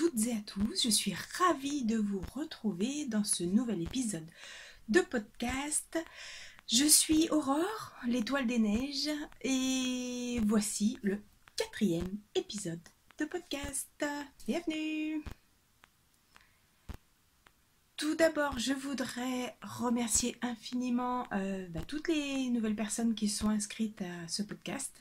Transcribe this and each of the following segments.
toutes et à tous, je suis ravie de vous retrouver dans ce nouvel épisode de podcast. Je suis Aurore, l'étoile des neiges, et voici le 4e épisode de podcast. Bienvenue! Tout d'abord, je voudrais remercier infiniment toutes les nouvelles personnes qui sont inscrites à ce podcast.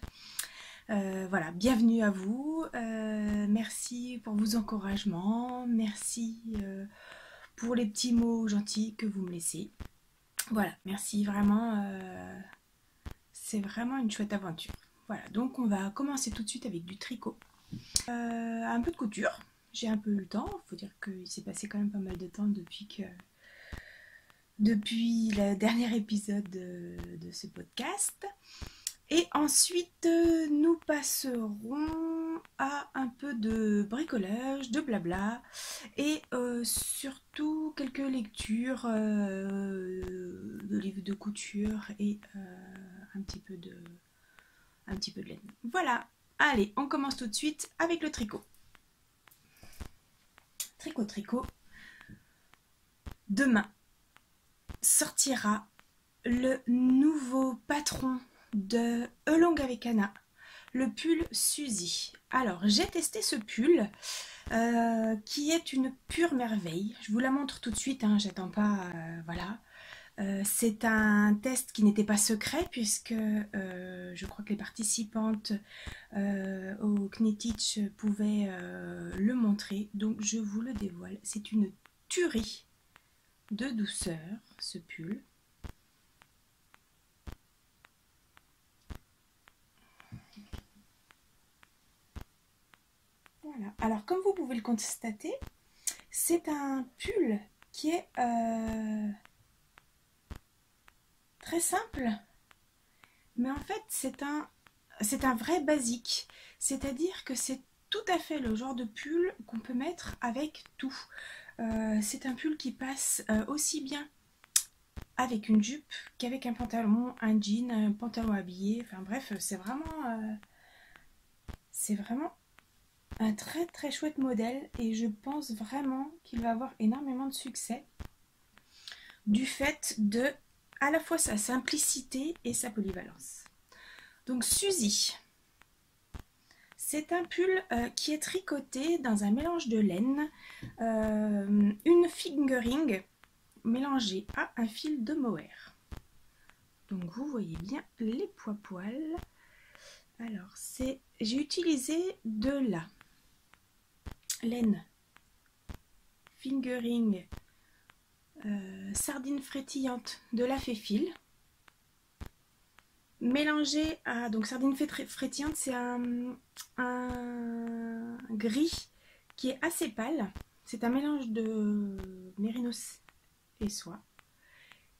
Voilà, bienvenue à vous, merci pour vos encouragements, merci pour les petits mots gentils que vous me laissez. Voilà, merci vraiment, c'est vraiment une chouette aventure. Voilà, donc on va commencer tout de suite avec du tricot. Un peu de couture, j'ai un peu eu le temps, il faut dire qu'il s'est passé quand même pas mal de temps depuis le dernier épisode de ce podcast. Et ensuite, nous passerons à un peu de bricolage, de blabla et surtout quelques lectures de livres de couture et un petit peu de laine. Voilà, allez, on commence tout de suite avec le tricot. Tricot. Demain sortira le nouveau patron de Elong avec Anna, le pull Suzy. Alors j'ai testé ce pull qui est une pure merveille. Je vous la montre tout de suite, hein, j'attends pas, voilà. C'est un test qui n'était pas secret puisque je crois que les participantes au Knitich pouvaient le montrer, donc je vous le dévoile. C'est une tuerie de douceur, ce pull. Voilà. Alors, comme vous pouvez le constater, c'est un pull qui est très simple, mais en fait, c'est un vrai basique. C'est-à-dire que c'est tout à fait le genre de pull qu'on peut mettre avec tout. C'est un pull qui passe aussi bien avec une jupe qu'avec un pantalon, un jean, un pantalon habillé. Enfin bref, c'est vraiment un très très chouette modèle et je pense vraiment qu'il va avoir énormément de succès du fait de à la fois sa simplicité et sa polyvalence. Donc Suzy, c'est un pull qui est tricoté dans un mélange de laine, une fingering mélangée à un fil de mohair. Donc vous voyez bien les poils. Alors j'ai utilisé de la laine fingering sardine frétillante de la Féfil mélangée à, donc sardine frétillante, c'est un gris qui est assez pâle, c'est un mélange de mérinos et soie,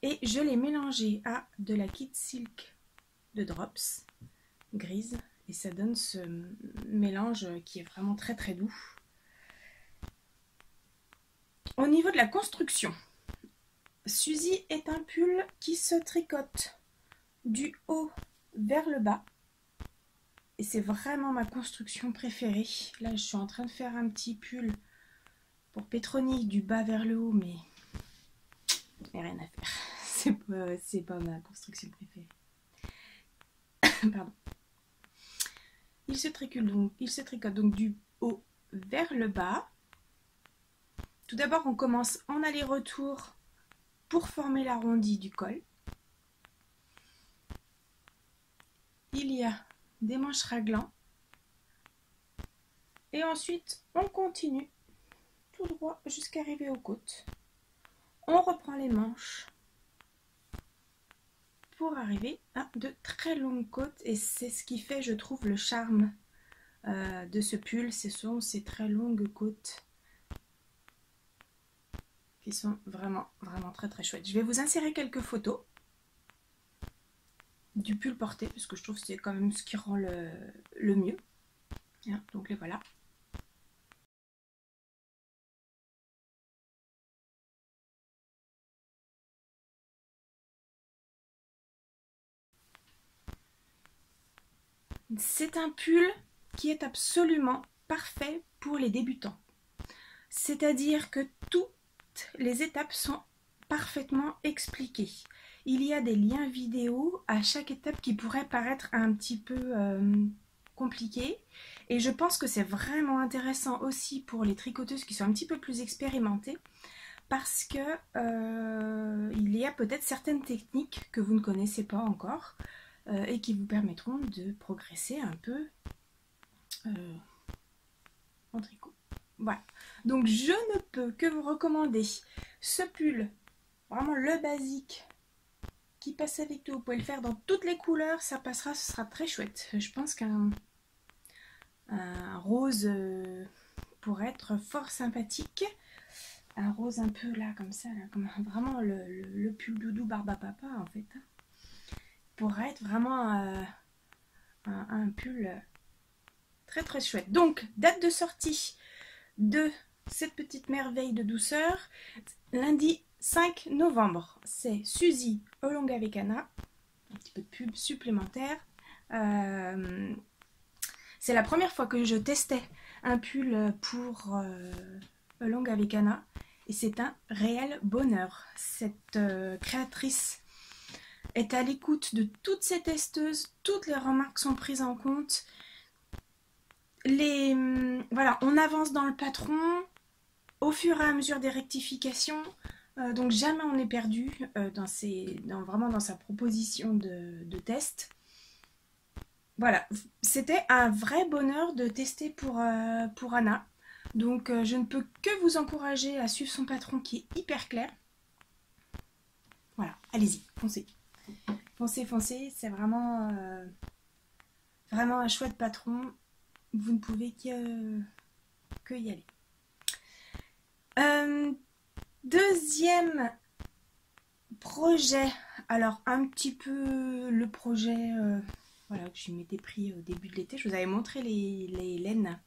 et je l'ai mélangé à de la Kid Silk de Drops grise et ça donne ce mélange qui est vraiment très très doux. Au niveau de la construction, Suzy est un pull qui se tricote du haut vers le bas et c'est vraiment ma construction préférée. Là je suis en train de faire un petit pull pour Pétronique du bas vers le haut, mais rien à faire, c'est pas ma construction préférée. Pardon. Il se tricote donc du haut vers le bas. Tout d'abord on commence en aller-retour pour former l'arrondi du col. Il y a des manches raglan et ensuite on continue tout droit jusqu'à arriver aux côtes. On reprend les manches pour arriver à de très longues côtes et c'est ce qui fait, je trouve, le charme de ce pull. Ce sont ces très longues côtes qui sont vraiment très très chouettes. Je vais vous insérer quelques photos du pull porté parce que je trouve que c'est quand même ce qui rend le mieux. Donc les voilà. C'est un pull qui est absolument parfait pour les débutants. C'est-à-dire que toutes les étapes sont parfaitement expliquées. Il y a des liens vidéo à chaque étape qui pourraient paraître un petit peu compliquées. Et je pense que c'est vraiment intéressant aussi pour les tricoteuses qui sont un petit peu plus expérimentées, parce que il y a peut-être certaines techniques que vous ne connaissez pas encore et qui vous permettront de progresser un peu en tricot. Voilà. Donc je ne peux que vous recommander ce pull, vraiment le basique, qui passe avec tout. Vous pouvez le faire dans toutes les couleurs, ça passera, ce sera très chouette. Je pense qu'un rose pourrait être fort sympathique. Un rose un peu là, comme ça, là, comme vraiment le pull doudou barba papa en fait. Pourrait être vraiment un pull très très chouette. Donc, date de sortie de cette petite merveille de douceur, lundi 5 novembre. C'est Suzy Olonga Vekana, un petit peu de pub supplémentaire. C'est la première fois que je testais un pull pour Olonga Vekana et c'est un réel bonheur. Cette créatrice est à l'écoute de toutes ses testeuses, toutes les remarques sont prises en compte. Voilà, on avance dans le patron au fur et à mesure des rectifications, donc jamais on est perdu vraiment dans sa proposition de test. Voilà, c'était un vrai bonheur de tester pour Anna. Donc je ne peux que vous encourager à suivre son patron qui est hyper clair. Voilà, allez-y, foncez. Foncez, foncez, c'est vraiment un chouette patron. Vous ne pouvez que y aller. Deuxième projet, alors un petit peu le projet voilà, que je m'étais pris au début de l'été. Je vous avais montré les laines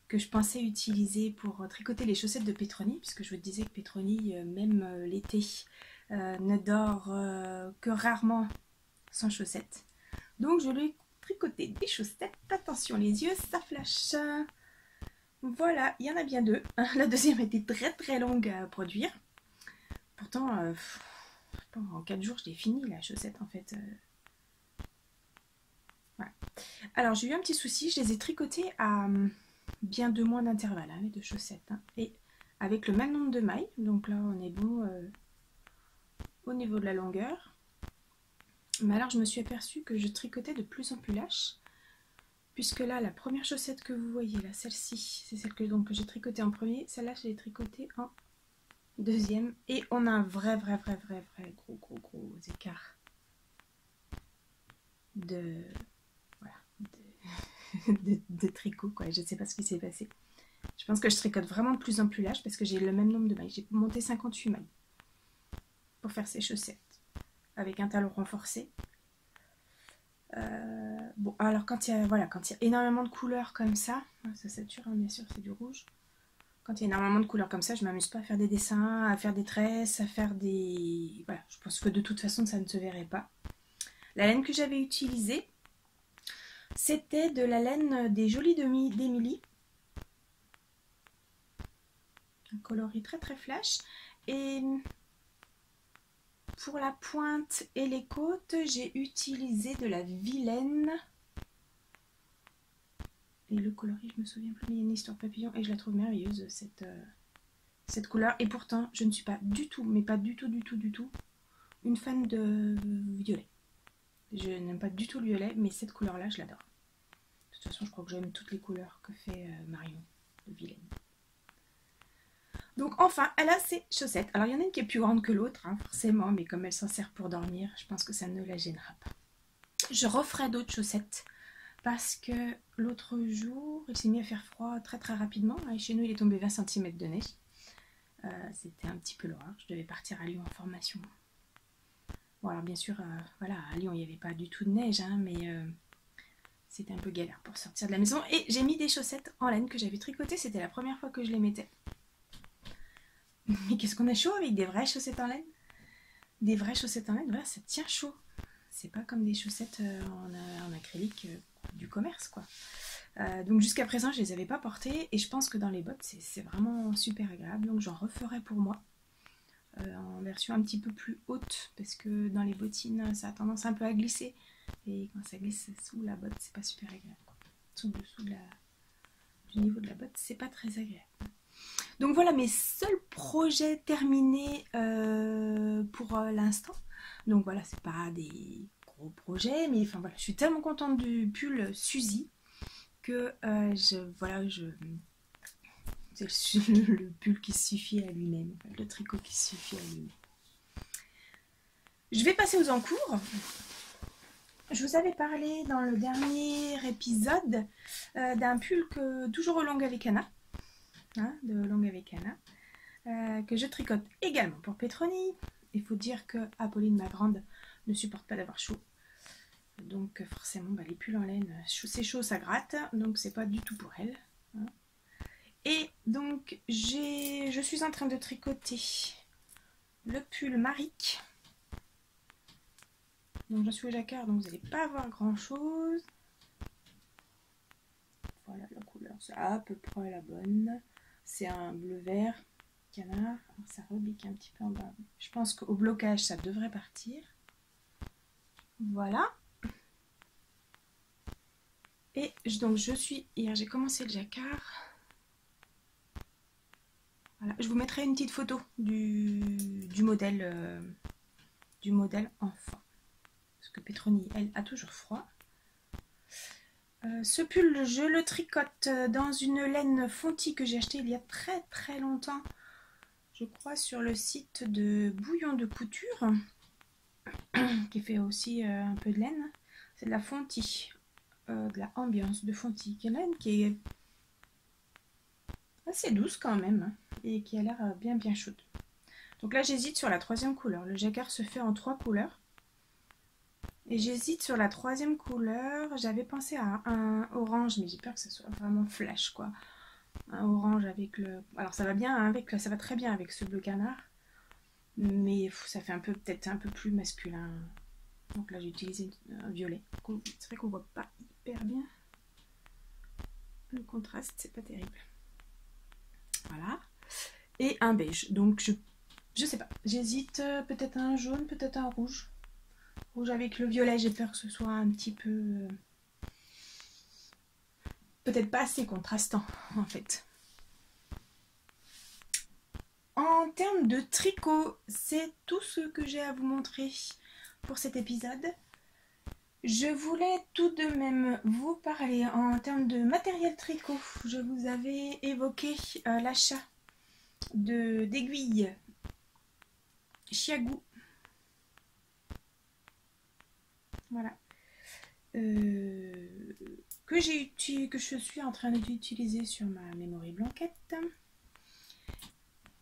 que je pensais utiliser pour tricoter les chaussettes de Petroni, puisque je vous disais que Petroni, même l'été, ne dort que rarement sans chaussettes. Donc je lui ai tricoté des chaussettes. Attention les yeux, ça flash. Voilà, il y en a bien deux. La deuxième était très très longue à produire. Pourtant, en 4 jours, je l'ai fini la chaussette en fait. Voilà. Alors j'ai eu un petit souci, je les ai tricotées à bien 2 mois d'intervalle, hein, les deux chaussettes. Hein, et avec le même nombre de mailles. Donc là, on est bon au niveau de la longueur. Mais alors, je me suis aperçue que je tricotais de plus en plus lâche. Puisque là, la première chaussette que vous voyez, là, celle-ci, c'est celle que j'ai tricotée en premier. Celle-là, je l'ai tricotée en deuxième. Et on a un vrai gros écart de tricot, quoi. Je ne sais pas ce qui s'est passé. Je pense que je tricote vraiment de plus en plus lâche parce que j'ai le même nombre de mailles. J'ai monté 58 mailles pour faire ces chaussettes avec un talon renforcé. Bon, alors quand il y a énormément de couleurs comme ça sature, hein, bien sûr, c'est du rouge. Quand il y a énormément de couleurs comme ça, je m'amuse pas à faire des dessins, à faire des tresses, à faire des... Voilà, je pense que de toute façon, ça ne se verrait pas. La laine que j'avais utilisée, c'était de la laine des Jolies d'Émilie. Un coloris très très flash. Et pour la pointe et les côtes, j'ai utilisé de la Vilaine. Et le coloris, je me souviens plus, mais il y a une histoire papillon et je la trouve merveilleuse cette couleur. Et pourtant, je ne suis pas du tout, mais pas du tout, une fan de violet. Je n'aime pas du tout le violet, mais cette couleur-là, je l'adore. De toute façon, je crois que j'aime toutes les couleurs que fait Marion de Vilaine. Donc enfin, elle a ses chaussettes. Alors il y en a une qui est plus grande que l'autre, hein, forcément, mais comme elle s'en sert pour dormir, je pense que ça ne la gênera pas. Je referai d'autres chaussettes parce que l'autre jour, il s'est mis à faire froid très très rapidement. Et chez nous, il est tombé 20 cm de neige. C'était un petit peu l'horreur. Je devais partir à Lyon en formation. Bon alors bien sûr, voilà, à Lyon, il n'y avait pas du tout de neige, hein, mais c'était un peu galère pour sortir de la maison. Et j'ai mis des chaussettes en laine que j'avais tricotées. C'était la première fois que je les mettais. Mais qu'est-ce qu'on a chaud avec des vraies chaussettes en laine? Des vraies chaussettes en laine, voilà, ça tient chaud. C'est pas comme des chaussettes en acrylique du commerce, quoi. Donc jusqu'à présent, je les avais pas portés et je pense que dans les bottes, c'est vraiment super agréable. Donc j'en referai pour moi en version un petit peu plus haute parce que dans les bottines, ça a tendance un peu à glisser. Et quand ça glisse sous la botte, c'est pas super agréable. Sous dessous du niveau de la botte, c'est pas très agréable. Donc voilà mes seuls projets terminés pour l'instant. Donc voilà, c'est pas des gros projets, mais enfin voilà, je suis tellement contente du pull Suzy que c'est le pull qui suffit à lui-même, le tricot qui suffit à lui-même. Je vais passer aux encours. Je vous avais parlé dans le dernier épisode d'un pull toujours au Longue avec Anna, de Longue avec Anna, que je tricote également pour Petroni. Il faut dire que Apolline, ma grande, ne supporte pas d'avoir chaud. Donc forcément, les pulls en laine, c'est chaud, ça gratte, donc c'est pas du tout pour elle. Et donc, je suis en train de tricoter le pull Maric. Donc je suis au jacquard, donc vous n'allez pas avoir grand chose. Voilà la couleur, c'est à peu près la bonne. C'est un bleu vert canard. Alors, ça rebique un petit peu en bas. Je pense qu'au blocage, ça devrait partir. Voilà. Et donc hier j'ai commencé le jacquard. Voilà. Je vous mettrai une petite photo du modèle enfant. Parce que Petroni, elle, a toujours froid. Ce pull, je le tricote dans une laine Fonty que j'ai acheté il y a très très longtemps. Je crois sur le site de Bouillon de Couture. Qui fait aussi un peu de laine. C'est de la Fonty. De la Ambiance de Fonty. Qui est laine qui est assez douce quand même. Et qui a l'air bien chaude. Donc là j'hésite sur la troisième couleur. Le jacquard se fait en 3 couleurs. Et j'hésite sur la troisième couleur. J'avais pensé à un orange, mais j'ai peur que ça soit vraiment flash, quoi. Un orange avec le... Alors ça va bien avec... Ça va très bien avec ce bleu canard. Mais ça fait peut-être un peu plus masculin. Donc là j'ai utilisé un violet. C'est vrai qu'on voit pas hyper bien. Le contraste, c'est pas terrible. Voilà. Et un beige. Donc je sais pas. J'hésite peut-être un jaune, peut-être un rouge. Rouge avec le violet, j'ai peur que ce soit un petit peu... peut-être pas assez contrastant, en fait. En termes de tricot, c'est tout ce que j'ai à vous montrer pour cet épisode. Je voulais tout de même vous parler en termes de matériel tricot. Je vous avais évoqué l'achat d'aiguilles Chiagou. Voilà. Que je suis en train d'utiliser sur ma Memory Blanquette.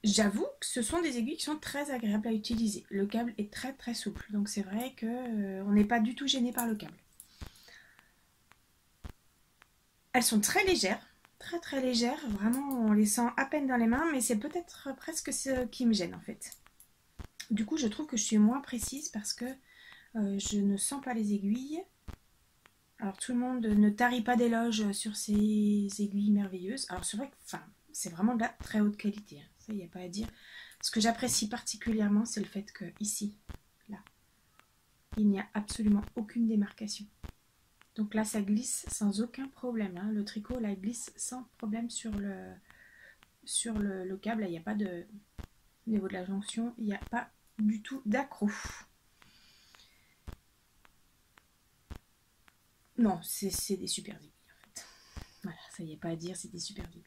J'avoue que ce sont des aiguilles qui sont très agréables à utiliser. Le câble est très très souple, donc c'est vrai qu'on n'est pas du tout gêné par le câble. Elles sont très légères, très très légères, vraiment on les sent à peine dans les mains, mais c'est peut-être presque ce qui me gêne en fait. Du coup je trouve que je suis moins précise parce que je ne sens pas les aiguilles. Alors tout le monde ne tarit pas d'éloges sur ces aiguilles merveilleuses. Alors c'est vrai que c'est vraiment de la très haute qualité, hein. Ça il n'y a pas à dire. Ce que j'apprécie particulièrement, c'est le fait que ici, là, il n'y a absolument aucune démarcation. Donc là ça glisse sans aucun problème, hein. Le tricot là glisse sans problème sur le câble. Là, il n'y a pas de... Au niveau de la jonction, il n'y a pas du tout d'accroc. Non, c'est des super aiguilles en fait. Voilà, ça y est pas à dire, c'est des super aiguilles.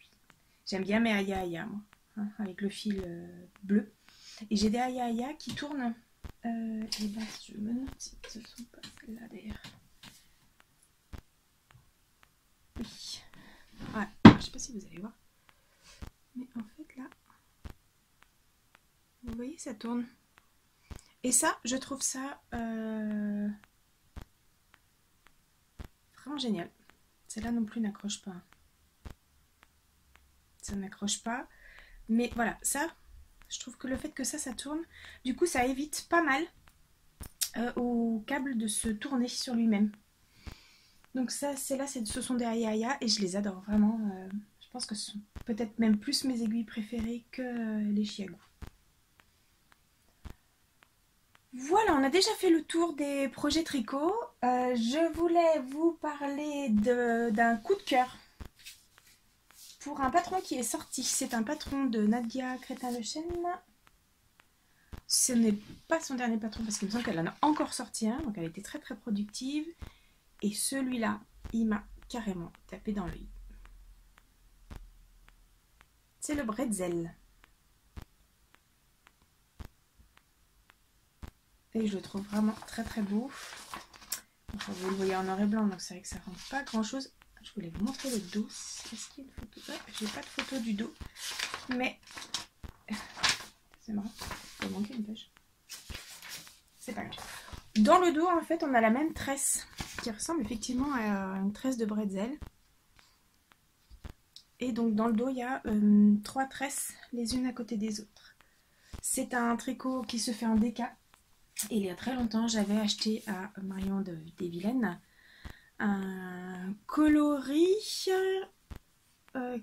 J'aime bien mes Aya Aya, moi, hein, avec le fil bleu. Et j'ai des Aya Aya qui tournent. Et là, je me demande si ce sont pas celles-là d'ailleurs. Oui. Ouais, je sais pas si vous allez voir. Mais en fait là, vous voyez, ça tourne. Et ça, je trouve ça vraiment génial. Celle-là non plus n'accroche pas. Ça n'accroche pas. Mais voilà, ça, je trouve que le fait que ça tourne, du coup, ça évite pas mal au câble de se tourner sur lui-même. Donc ça, ce sont des Ayaya et je les adore vraiment. Je pense que ce sont peut-être même plus mes aiguilles préférées que les Chiago. Voilà, on a déjà fait le tour des projets tricot. Je voulais vous parler d'un coup de cœur pour un patron qui est sorti. C'est un patron de Nadia Crétin-Le-Chêne. Ce n'est pas son dernier patron parce qu'il me semble qu'elle en a encore sorti un, donc elle était très très productive. Et celui-là, il m'a carrément tapé dans l'œil. C'est le bretzel. Et je le trouve vraiment très très beau. Enfin, vous le voyez en noir et blanc, donc c'est vrai que ça rend pas grand chose. Je voulais vous montrer le dos. Est-ce qu'il y a une photo? Ouais, j'ai pas de photo du dos. Mais c'est marrant. Il va manquer une page. C'est pas grave. Dans le dos, en fait, on a la même tresse qui ressemble effectivement à une tresse de bretzel. Et donc dans le dos, il y a 3 tresses les unes à côté des autres. C'est un tricot qui se fait en déca. Et il y a très longtemps, j'avais acheté à Marion des Vilaines un coloris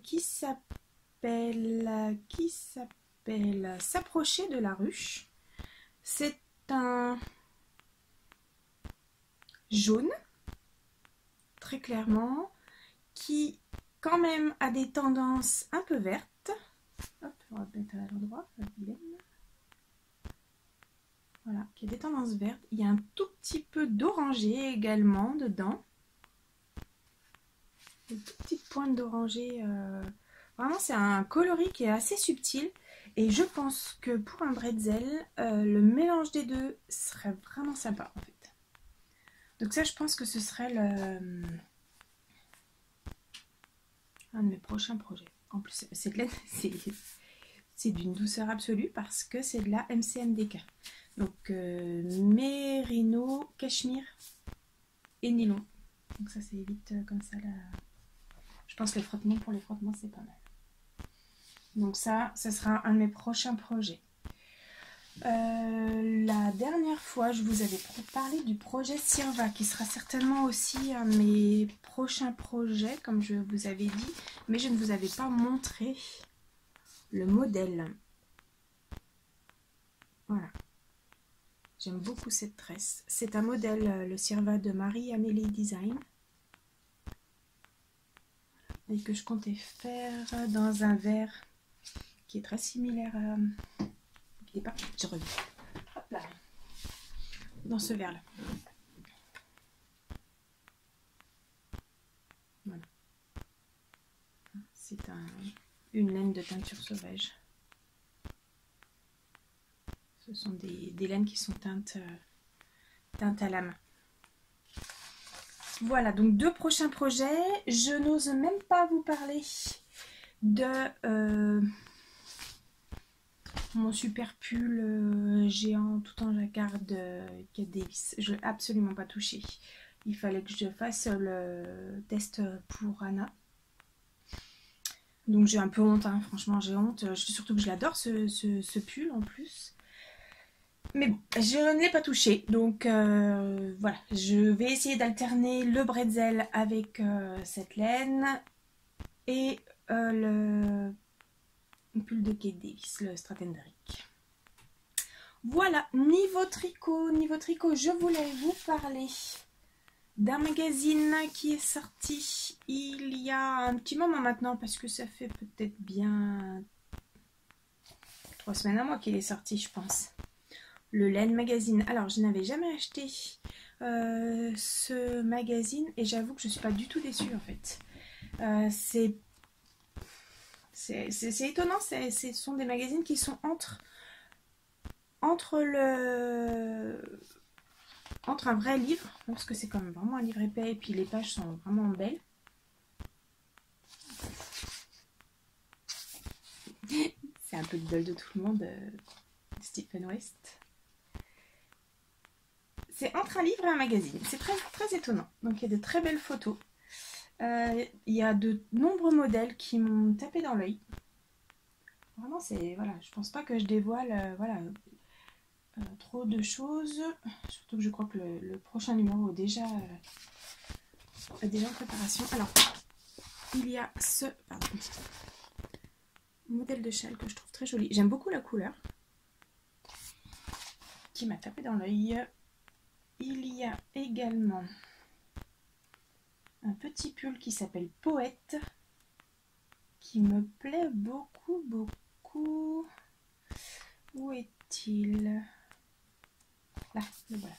qui s'appelle S'approcher de la ruche. C'est un jaune, très clairement, qui quand même a des tendances un peu vertes. Hop, on va mettre à l'endroit, la vilaine. Voilà, qui a des tendances vertes. Il y a un tout petit peu d'orangé également dedans. Une toute petite pointe d'orangé. Vraiment, c'est un coloris qui est assez subtil. Et je pense que pour un bretzel, le mélange des deux serait vraiment sympa en fait. Donc ça, je pense que ce serait un de mes prochains projets. En plus, c'est d'une douceur absolue parce que c'est de la MCMDK. Donc mérino, cachemire et nylon. Donc ça évite comme ça la... Je pense que pour les frottements c'est pas mal. Donc ça sera un de mes prochains projets. La dernière fois je vous avais parlé du projet Sirva qui sera certainement aussi un de mes prochains projets comme je vous avais dit. Mais je ne vous avais pas montré le modèle. Voilà. J'aime beaucoup cette tresse. C'est un modèle, le Sirva de Marie-Amélie Design. Et que je comptais faire dans un verre qui est très similaire à... Il est pas... Je reviens. Hop là. Dans ce verre-là. Voilà. C'est une laine de teinture sauvage. Ce sont des laines qui sont teintes à la main. Voilà, donc 2 prochains projets. Je n'ose même pas vous parler de mon super pull géant tout en jacquard de Kate Davis. Je ne l'ai absolument pas touché. Il fallait que je fasse le test pour Anna. Donc j'ai un peu honte, hein. Franchement j'ai honte. Surtout que je l'adore ce pull en plus. Mais bon, je ne l'ai pas touché. Donc voilà, je vais essayer d'alterner le bretzel avec cette laine et le pull de Kate Davis, le Stratendrick. Voilà, niveau tricot, je voulais vous parler d'un magazine qui est sorti il y a un petit moment maintenant parce que ça fait peut-être bien 3 semaines à moi qu'il est sorti, je pense. Le Laine Magazine. Alors, je n'avais jamais acheté ce magazine et j'avoue que je ne suis pas du tout déçue en fait. C'est étonnant, ce sont des magazines qui sont entre un vrai livre, parce que c'est quand même vraiment un livre épais et puis les pages sont vraiment belles. C'est un peu l'idole de tout le monde, Stephen West. C'est entre un livre et un magazine. C'est très, très étonnant. Donc il y a de très belles photos. Il y a de nombreux modèles qui m'ont tapé dans l'œil. Vraiment, voilà, je pense pas que je dévoile trop de choses. Surtout que je crois que le prochain numéro est déjà déjà en préparation. Alors, il y a ce modèle de châle que je trouve très joli. J'aime beaucoup la couleur qui m'a tapé dans l'œil. Il y a également un petit pull qui s'appelle Poète, qui me plaît beaucoup, beaucoup. Où est-il? Là, le voilà.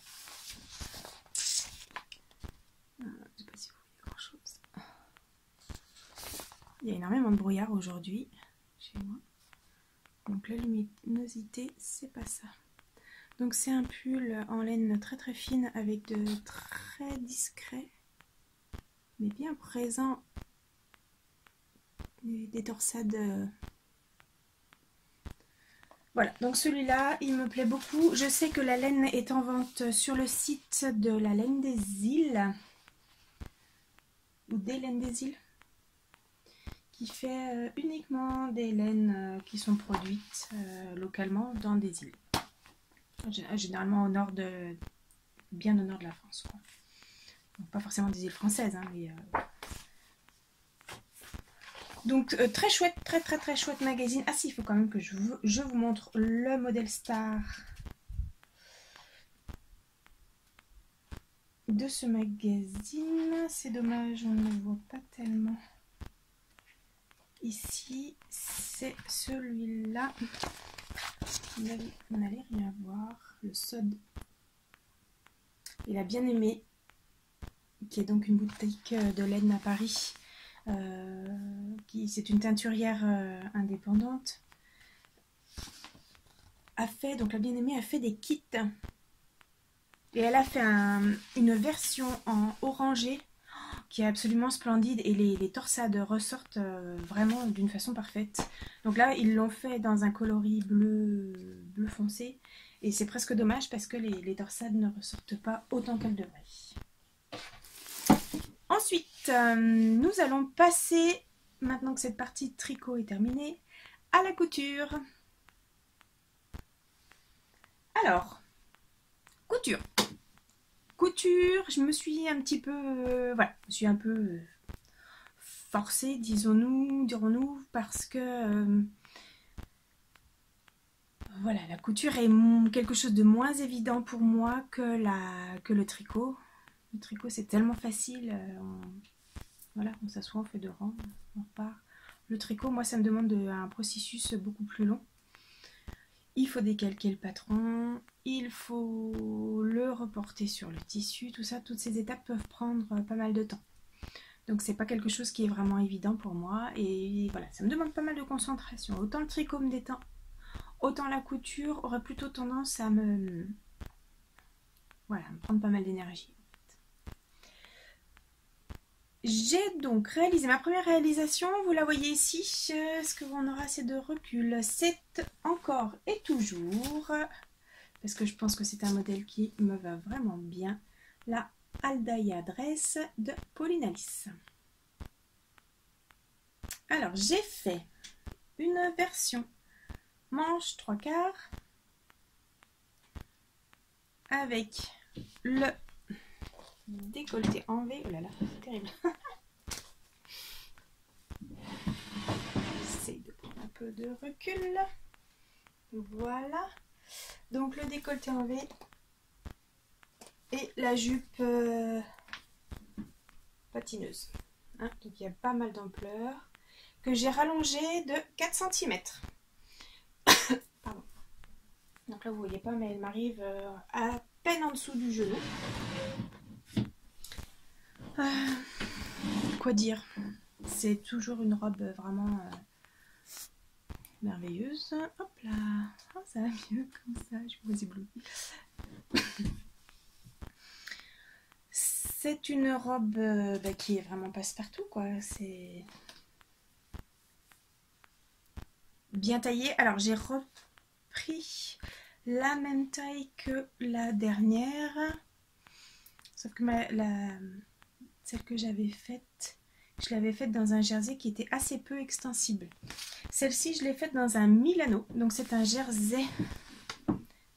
Je ne sais pas si vous voyez grand chose. Il y a énormément de brouillard aujourd'hui chez moi. Donc la luminosité, c'est pas ça. Donc c'est un pull en laine très très fine avec de très discrets, mais bien présents, des torsades. Voilà, donc celui-là, il me plaît beaucoup. Je sais que la laine est en vente sur le site de la laine des îles, ou des laines des îles, qui fait uniquement des laines qui sont produites localement dans des îles. Généralement au nord bien au nord de la France, quoi. Donc, pas forcément des îles françaises, hein, mais donc très chouette, très chouette magazine. Ah si, il faut quand même que je vous montre le modèle star de ce magazine. C'est dommage, on ne le voit pas tellement ici. C'est celui-là. On n'allait rien voir. Le Sod et la Bien-Aimée, qui est donc une boutique de laine à Paris. C'est une teinturière indépendante. Donc la Bien-Aimée a fait des kits. Et elle a fait une version en orangé qui est absolument splendide. Et les torsades ressortent vraiment d'une façon parfaite. Donc là, ils l'ont fait dans un coloris bleu foncé. Et c'est presque dommage parce que les torsades ne ressortent pas autant qu'elles devraient. Ensuite, nous allons passer, maintenant que cette partie tricot est terminée, à la couture. Alors, couture. Couture, je me suis un petit peu, voilà, je suis un peu forcée, dirons-nous, parce que voilà, la couture est quelque chose de moins évident pour moi que le tricot. Le tricot, c'est tellement facile. Voilà, on s'assoit, on fait 2 rangs, on repart. Le tricot, moi, ça me demande un processus beaucoup plus long. Il faut décalquer le patron, il faut le reporter sur le tissu, tout ça, toutes ces étapes peuvent prendre pas mal de temps. Donc, c'est pas quelque chose qui est vraiment évident pour moi. Et voilà, ça me demande pas mal de concentration. Autant le tricot me détend, autant la couture aurait plutôt tendance à me prendre pas mal d'énergie. J'ai donc réalisé ma première réalisation, vous la voyez ici. Est-ce qu'on aura assez de recul? C'est encore et toujours, parce que je pense que c'est un modèle qui me va vraiment bien, la Aldaïa Dress de Pauline Alice. Alors j'ai fait une version manche 3/4 avec le décolleté en V. Oh là là, c'est terrible. J'essaie de prendre un peu de recul. Voilà. Donc le décolleté en V et la jupe patineuse. Hein, donc il y a pas mal d'ampleur que j'ai rallongé de 4 cm. Pardon. Donc là vous voyez pas, mais elle m'arrive à peine en dessous du genou. Quoi dire? C'est toujours une robe vraiment merveilleuse. Hop là, oh, ça va mieux comme ça, je suis éblouie. C'est une robe qui est vraiment passe-partout, quoi. C'est bien taillé. Alors j'ai repris la même taille que la dernière, sauf que celle que j'avais faite, je l'avais faite dans un jersey qui était assez peu extensible. Celle-ci, je l'ai faite dans un Milano, donc c'est un jersey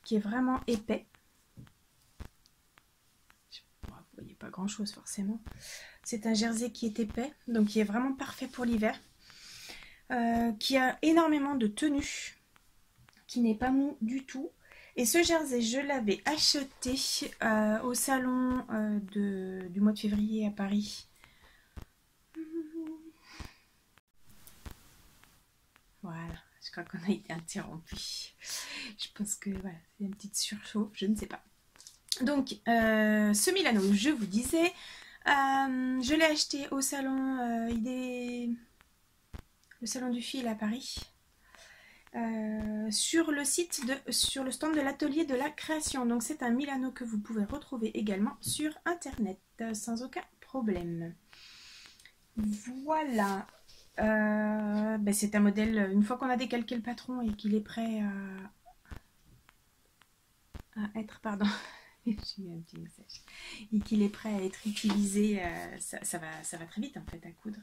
qui est vraiment épais. Vous voyez pas grand chose forcément. C'est un jersey qui est épais, donc qui est vraiment parfait pour l'hiver. Qui a énormément de tenue, qui n'est pas mou du tout. Et ce jersey, je l'avais acheté au salon du mois de février à Paris. Voilà, je crois qu'on a été interrompu. Je pense que voilà, c'est une petite surchauffe, je ne sais pas. Donc, ce Milano, je vous disais, je l'ai acheté au salon le salon du fil à Paris. Sur le stand de l'atelier de la création. Donc c'est un Milano que vous pouvez retrouver également sur internet sans aucun problème. Voilà. C'est un modèle, une fois qu'on a décalqué le patron et qu'il est prêt à être, pardon, j'ai eu un petit message, et qu'il est prêt à être utilisé, ça va très vite en fait à coudre.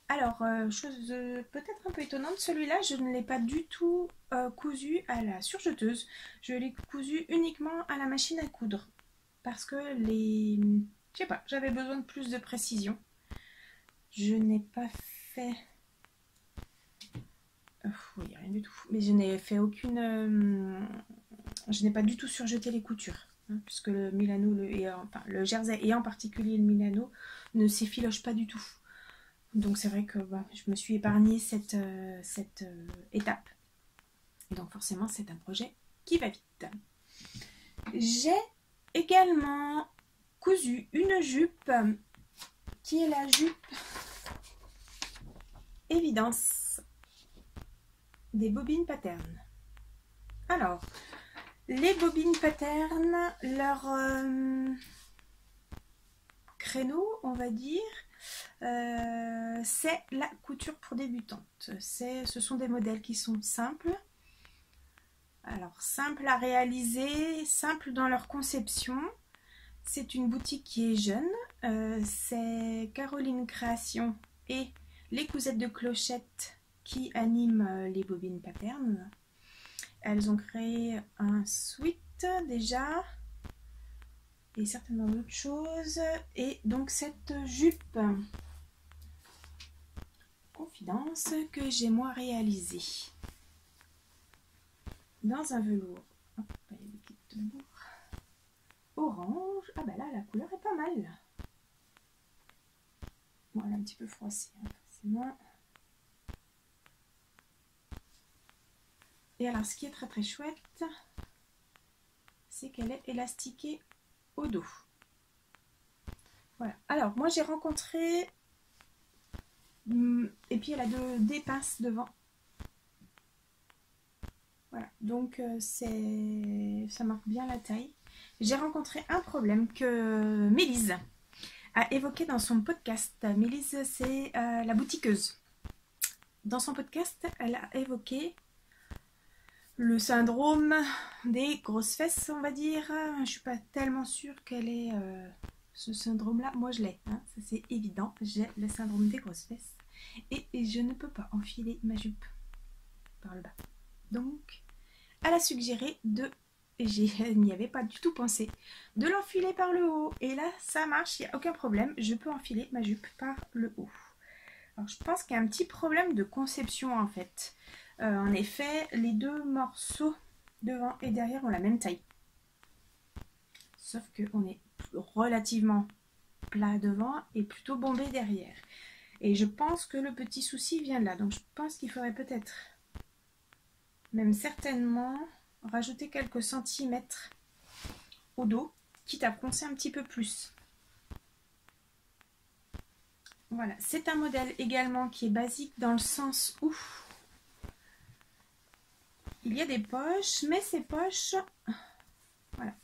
Alors, chose peut-être un peu étonnante, celui-là, je ne l'ai pas du tout cousu à la surjeteuse. Je l'ai cousu uniquement à la machine à coudre. Parce que je sais pas, j'avais besoin de plus de précision. Je n'ai pas fait... oui, rien du tout. Mais je n'ai fait aucune... Je n'ai pas du tout surjeté les coutures. Hein, puisque le Milano, le jersey et en particulier le Milano, ne s'effiloche pas du tout. Donc c'est vrai que je me suis épargné cette étape. Et donc forcément c'est un projet qui va vite. J'ai également cousu une jupe qui est la jupe Évidence des bobines Pattern. Alors, les bobines Pattern, leur créneau, on va dire, c'est la couture pour débutantes. Ce sont des modèles qui sont simples. Alors, simples à réaliser, simples dans leur conception. C'est une boutique qui est jeune. C'est Caroline Création et les Cousettes de Clochette qui animent les bobines Pattern. Elles ont créé un sweat déjà et certainement d'autres choses. Et donc cette jupe Confidence que j'ai moi réalisée dans un velours. Hop, il y a des petites velours. Orange. Ah ben là la couleur est pas mal. Bon, elle est un petit peu froissée, hein, forcément. Et alors ce qui est très très chouette, c'est qu'elle est élastiquée au dos. Voilà. Alors moi j'ai rencontré, et puis elle a des pinces devant. Voilà, donc ça marque bien la taille. J'ai rencontré un problème que Mélise a évoqué dans son podcast. Mélise, c'est la boutiqueuse. Dans son podcast, elle a évoqué le syndrome des grosses fesses, on va dire. Je suis pas tellement sûre qu'elle ait ce syndrome-là. Moi, je l'ai, hein, ça c'est évident. J'ai le syndrome des grosses fesses et je ne peux pas enfiler ma jupe par le bas. Donc, elle a suggéré je n'y avais pas du tout pensé, de l'enfiler par le haut. Et là, ça marche, il n'y a aucun problème. Je peux enfiler ma jupe par le haut. Alors, je pense qu'il y a un petit problème de conception en fait. En effet, les deux morceaux devant et derrière ont la même taille. Sauf qu'on est relativement plat devant et plutôt bombé derrière. Et je pense que le petit souci vient de là. Donc je pense qu'il faudrait peut-être, même certainement, rajouter quelques centimètres au dos, quitte à poncer un petit peu plus. Voilà, c'est un modèle également qui est basique dans le sens où il y a des poches, mais ces poches, voilà,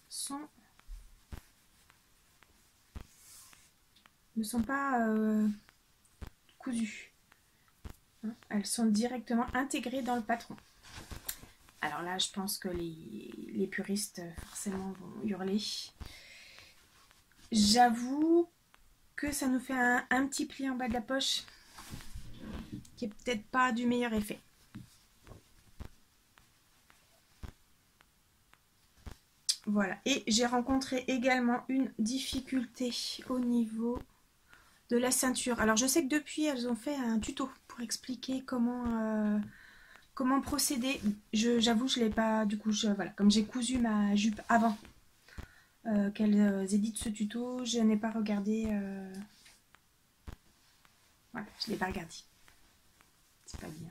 ne sont pas cousues. Hein, elles sont directement intégrées dans le patron. Alors là, je pense que les puristes forcément vont hurler. J'avoue que ça nous fait un petit pli en bas de la poche qui est peut-être pas du meilleur effet. Voilà, et j'ai rencontré également une difficulté au niveau de la ceinture. Alors je sais que depuis elles ont fait un tuto pour expliquer comment procéder. J'avoue je l'ai pas, du coup voilà, comme j'ai cousu ma jupe avant qu'elles éditent ce tuto, je n'ai pas regardé, voilà, je l'ai pas regardé, c'est pas bien.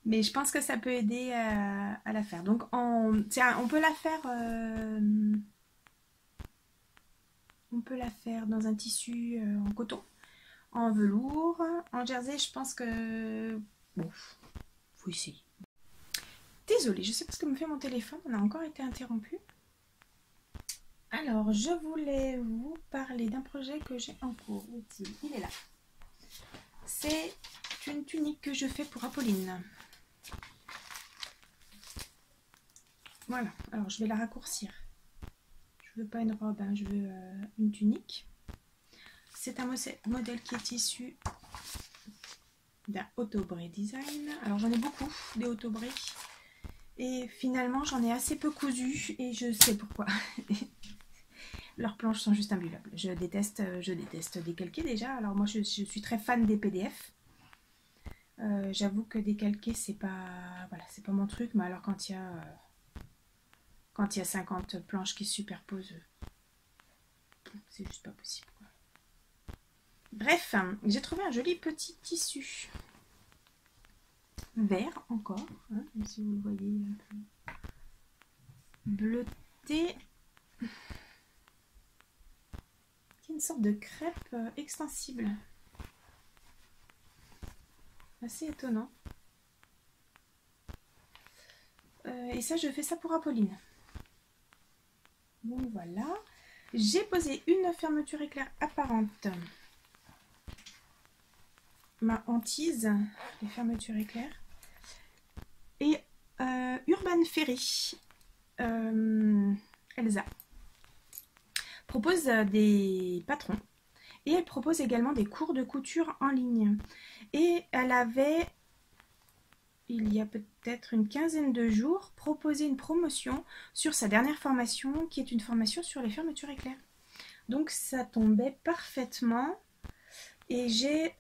Mais je pense que ça peut aider à la faire. Donc on peut la faire dans un tissu en coton, en velours, en jersey. Je pense que bon, faut essayer. Désolée, je sais pas ce que me fait mon téléphone, on a encore été interrompu. Alors, je voulais vous parler d'un projet que j'ai en cours. Il est là. C'est une tunique que je fais pour Apolline. Voilà, alors je vais la raccourcir. Je veux pas une robe, hein, je veux une tunique. C'est un modèle qui est issu d'un Autobré Design. Alors j'en ai beaucoup des Autobré. Et finalement j'en ai assez peu cousu et je sais pourquoi. Leurs planches sont juste imbuvables. Je déteste décalquer déjà. Alors moi je suis très fan des PDF. J'avoue que décalquer c'est pas, voilà, c'est pas mon truc. Mais alors quand il y a 50 planches qui se superposent, c'est juste pas possible, quoi. Bref, j'ai trouvé un joli petit tissu vert encore, hein, même si vous le voyez un peu bleuté. C'est une sorte de crêpe extensible. Assez étonnant. Et ça, je fais ça pour Apolline. Donc voilà. J'ai posé une fermeture éclair apparente. Ma hantise, les fermetures éclair. Et Urban Ferry, Elsa, propose des patrons. Et elle propose également des cours de couture en ligne. Et elle avait, il y a peut-être une quinzaine de jours, proposé une promotion sur sa dernière formation, qui est une formation sur les fermetures éclair. Donc ça tombait parfaitement. Et j'ai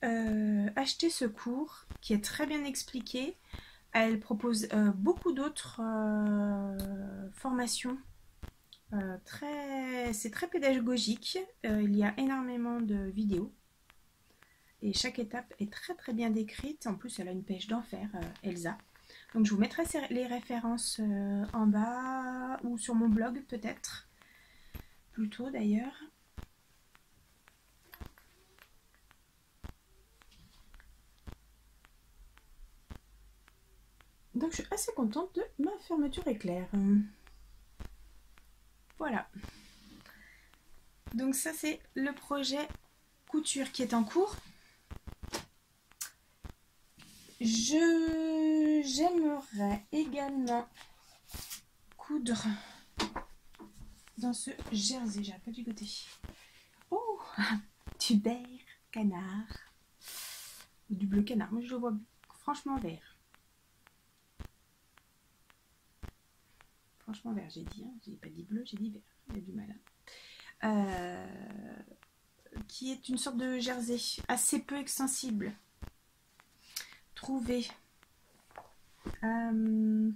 acheté ce cours qui est très bien expliqué. Elle propose beaucoup d'autres formations. C'est très pédagogique. Il y a énormément de vidéos. Et chaque étape est très très bien décrite. En plus, elle a une pêche d'enfer, Elsa. Donc je vous mettrai les références en bas ou sur mon blog peut-être. Plutôt d'ailleurs. Donc je suis assez contente de ma fermeture éclair. Voilà. Donc ça c'est le projet couture qui est en cours. J'aimerais également coudre dans ce jersey. J'arrête pas du côté. Oh, du vert canard. Ou du bleu canard. Moi je le vois franchement vert. Franchement vert, j'ai dit. Hein. J'ai pas dit bleu, j'ai dit vert. Il y a du mal. Qui est une sorte de jersey assez peu extensible. Trouvé dans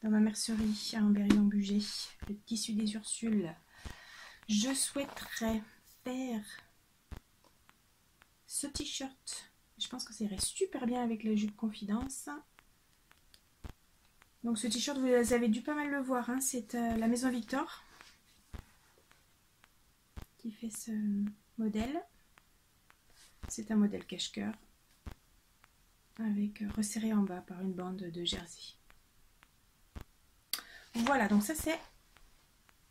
ma mercerie à Ambérieu-en-Bugey, le tissu des Ursules. Je souhaiterais faire ce t-shirt. Je pense que ça irait super bien avec la jupe Confidence. Donc ce t-shirt, vous avez dû pas mal le voir, hein, c'est la Maison Victor qui fait ce modèle. C'est un modèle cache-cœur avec resserré en bas par une bande de jersey. Voilà, donc ça c'est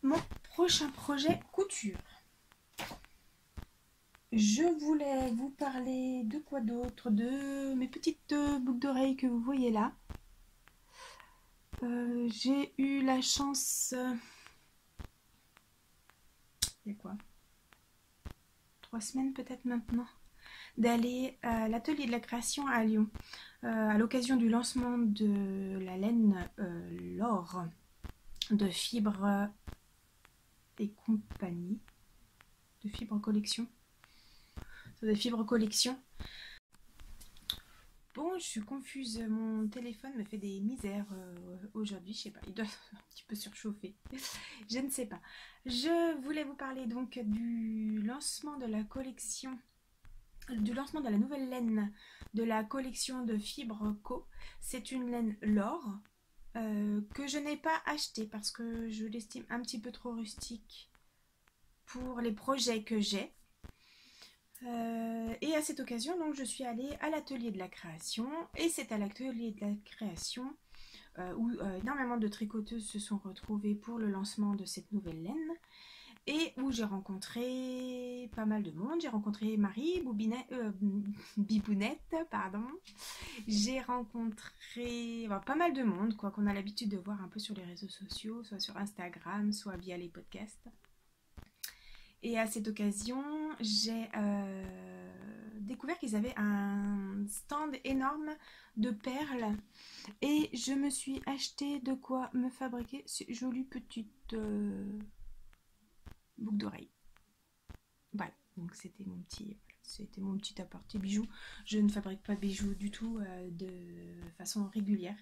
mon prochain projet couture. Je voulais vous parler de quoi d'autre? De mes petites boucles d'oreilles que vous voyez là. J'ai eu la chance... il y a quoi? 3 semaines peut-être maintenant, d'aller à l'atelier de la création à Lyon à l'occasion du lancement de la laine L'Or de Fibre et compagnie, de Fibre Collection. De Fibre Collection. Bon, je suis confuse, mon téléphone me fait des misères aujourd'hui, je sais pas, il doit un petit peu surchauffer, je ne sais pas. Je voulais vous parler donc du lancement de la collection, du lancement de la nouvelle laine de la collection de Fibre Co. C'est une laine L'Or que je n'ai pas achetée parce que je l'estime un petit peu trop rustique pour les projets que j'ai. Et à cette occasion, donc, je suis allée à l'atelier de la création, et c'est à l'atelier de la création où énormément de tricoteuses se sont retrouvées pour le lancement de cette nouvelle laine, et où j'ai rencontré pas mal de monde. J'ai rencontré Marie Bibounette, pardon. J'ai rencontré pas mal de monde, quoi, qu'on a l'habitude de voir un peu sur les réseaux sociaux, soit sur Instagram, soit via les podcasts. Et à cette occasion, j'ai découvert qu'ils avaient un stand énorme de perles. Et je me suis acheté de quoi me fabriquer ces jolies petites boucles d'oreilles. Voilà, donc c'était mon petit apporté bijoux. Je ne fabrique pas de bijoux du tout de façon régulière.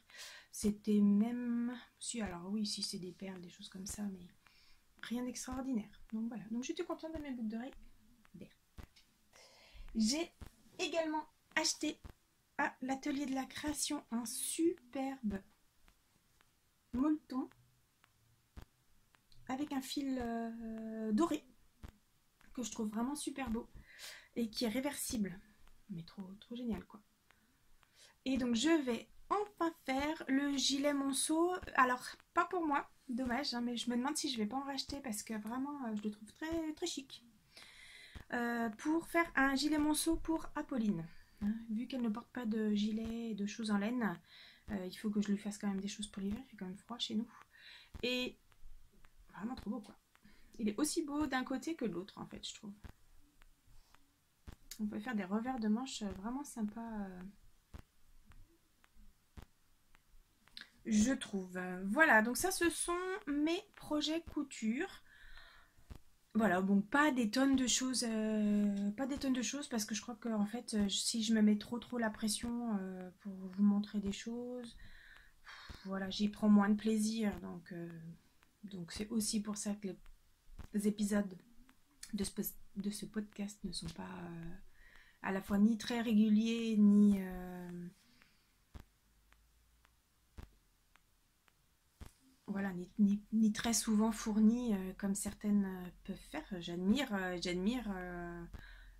C'était même... Si, alors oui, si c'est des perles, des choses comme ça, mais... rien d'extraordinaire. Donc voilà. Donc j'étais contente de mes boucles d'oreilles. J'ai également acheté à l'atelier de la création un superbe molleton avec un fil doré que je trouve vraiment super beau et qui est réversible. Mais trop génial, quoi. Et donc je vais enfin faire le gilet monceau. Alors pas pour moi, dommage, hein, mais je me demande si je vais pas en racheter parce que vraiment je le trouve très chic. Pour faire un gilet monceau pour Apolline, hein, vu qu'elle ne porte pas de gilet et de choses en laine, il faut que je lui fasse quand même des choses pour l'hiver. Il fait quand même froid chez nous, et vraiment trop beau, quoi. Il est aussi beau d'un côté que de l'autre, en fait, je trouve. On peut faire des revers de manches vraiment sympas, je trouve. Voilà, donc ça, ce sont mes projets couture. Voilà, bon, pas des tonnes de choses, parce que je crois que en fait, si je me mets trop la pression pour vous montrer des choses, voilà, j'y prends moins de plaisir. Donc c'est aussi pour ça que les épisodes de ce podcast ne sont pas à la fois ni très réguliers, ni... voilà, ni très souvent fournis comme certaines peuvent faire. J'admire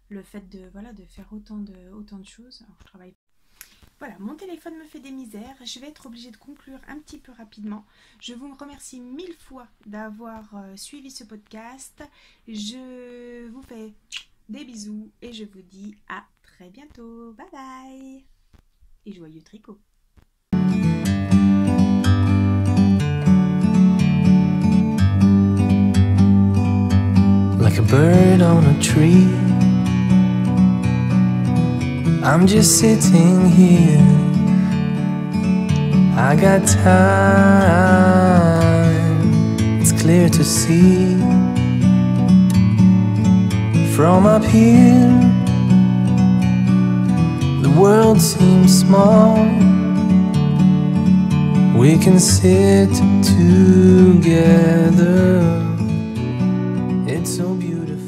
le fait de faire autant de choses. Alors, je travaille. Voilà, mon téléphone me fait des misères. Je vais être obligée de conclure un petit peu rapidement. Je vous remercie 1000 fois d'avoir suivi ce podcast. Je vous fais des bisous et je vous dis à très bientôt. Bye bye et joyeux tricot. Like a bird on a tree, I'm just sitting here. I got time, it's clear to see. From up here, the world seems small. We can sit together. It's so beautiful.